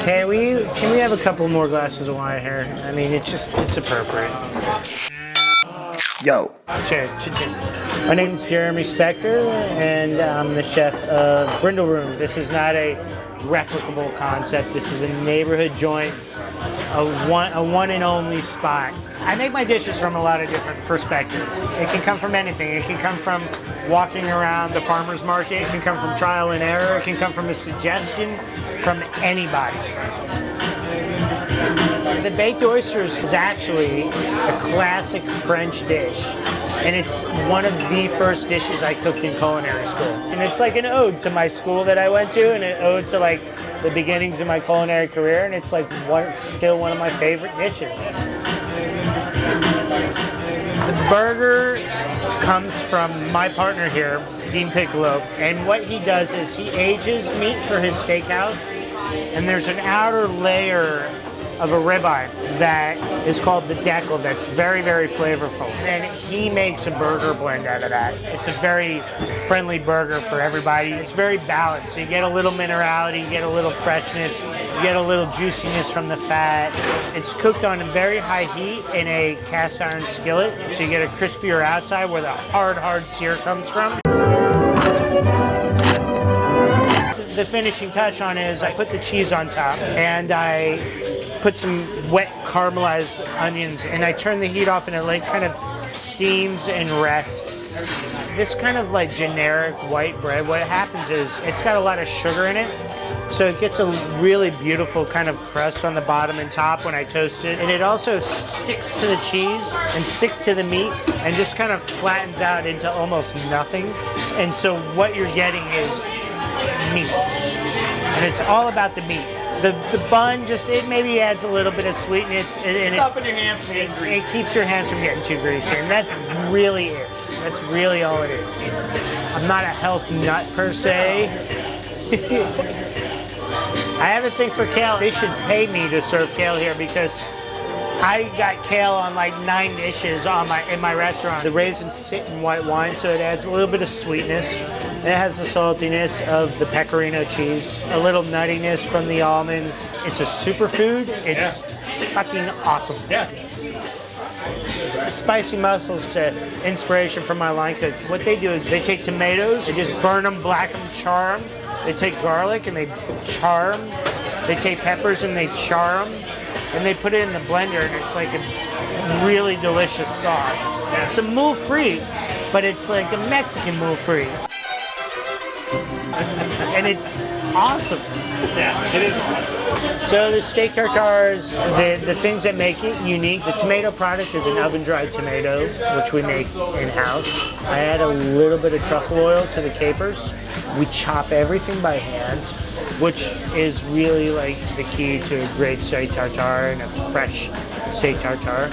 Can we have a couple more glasses of wine here? I mean, it's appropriate. Yo. Sure. My name is Jeremy Spector, and I'm the chef of Brindle Room. This is not a replicable concept. This is a neighborhood joint, a one and only spot. I make my dishes from a lot of different perspectives. It can come from anything. It can come from walking around the farmer's market. It can come from trial and error. It can come from a suggestion from anybody. The baked oysters is actually a classic French dish, and it's one of the first dishes I cooked in culinary school. And it's like an ode to my school that I went to, and an ode to like the beginnings of my culinary career, and it's like still one of my favorite dishes. The burger comes from my partner here, Dean Piccolo, and what he does is he ages meat for his steakhouse, and there's an outer layer of a ribeye that is called the deckle that's very, very flavorful. And he makes a burger blend out of that. It's a very friendly burger for everybody. It's very balanced. So you get a little minerality, you get a little freshness, you get a little juiciness from the fat. It's cooked on a very high heat in a cast iron skillet. So you get a crispier outside where the hard sear comes from. The finishing touch on it is I put the cheese on top, and I put some wet caramelized onions, and I turn the heat off, and it like kind of steams and rests. This kind of like generic white bread, what happens is it's got a lot of sugar in it, so it gets a really beautiful kind of crust on the bottom and top when I toast it. And it also sticks to the cheese and sticks to the meat and just kind of flattens out into almost nothing. And so what you're getting is meat, and it's all about the meat. The bun just, it maybe adds a little bit of sweetness. Stuff in your hands from getting greasy. It keeps your hands from getting too greasy, and that's really it. That's really all it is. I'm not a health nut per se. I have a thing for kale. They should pay me to serve kale here because I got kale on like 9 dishes in my restaurant. The raisins sit in white wine, so it adds a little bit of sweetness. It has the saltiness of the pecorino cheese, a little nuttiness from the almonds. It's a superfood. It's fucking awesome. Yeah. Spicy mussels is an inspiration from my line cooks. What they do is they take tomatoes, they just burn them, black them, char them. They take garlic and they char them. They take peppers and they char them. And they put it in the blender, and it's like a really delicious sauce. It's a moules frites, but it's like a Mexican moules frites. And it's awesome. Yeah, it is awesome. So the steak tartares, the things that make it unique, the tomato product is an oven-dried tomato, which we make in-house. I add a little bit of truffle oil to the capers. We chop everything by hand, which is really like the key to a great steak tartare and a fresh steak tartare.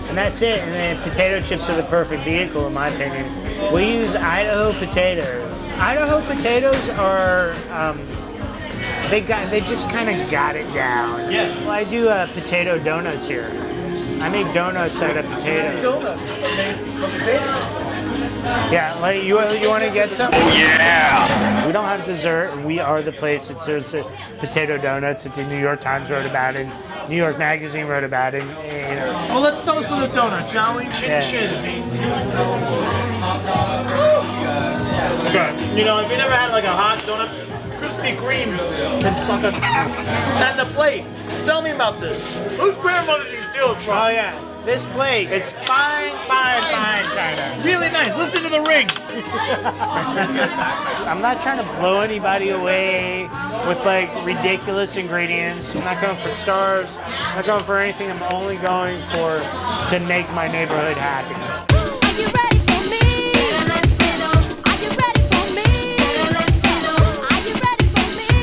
And that's it. And then potato chips are the perfect vehicle, in my opinion. We use Idaho potatoes. Idaho potatoes are, they just kind of got it down. Yes. Well, I do potato donuts here. I make donuts out of potatoes. Donuts made from potatoes. Yeah, like you want to get some? Oh yeah! We don't have dessert. We are the place that serves potato donuts that the New York Times wrote about and New York Magazine wrote about. And well, let's toast for the donut, shall we? Chin chin. Okay. You know, if you never had like a hot donut, Krispy Kreme can suck a and the plate. Tell me about this. Whose grandmother did you steal it from? Oh yeah. This plate is fine, China. Really nice. Listen to the ring. I'm not trying to blow anybody away with like ridiculous ingredients. I'm not going for stars. I'm not going for anything. I'm only going for to make my neighborhood happy. Are you ready for me? Are you ready for me? Are you ready for me?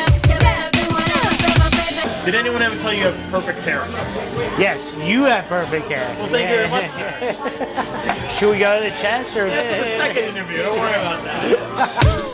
You better do whatever. Did anyone ever tell you you have perfect hair? Yes, you have perfect hair. Well, thank you very much, sir. Should we go to the chest or? That's in the second interview. Don't worry about that.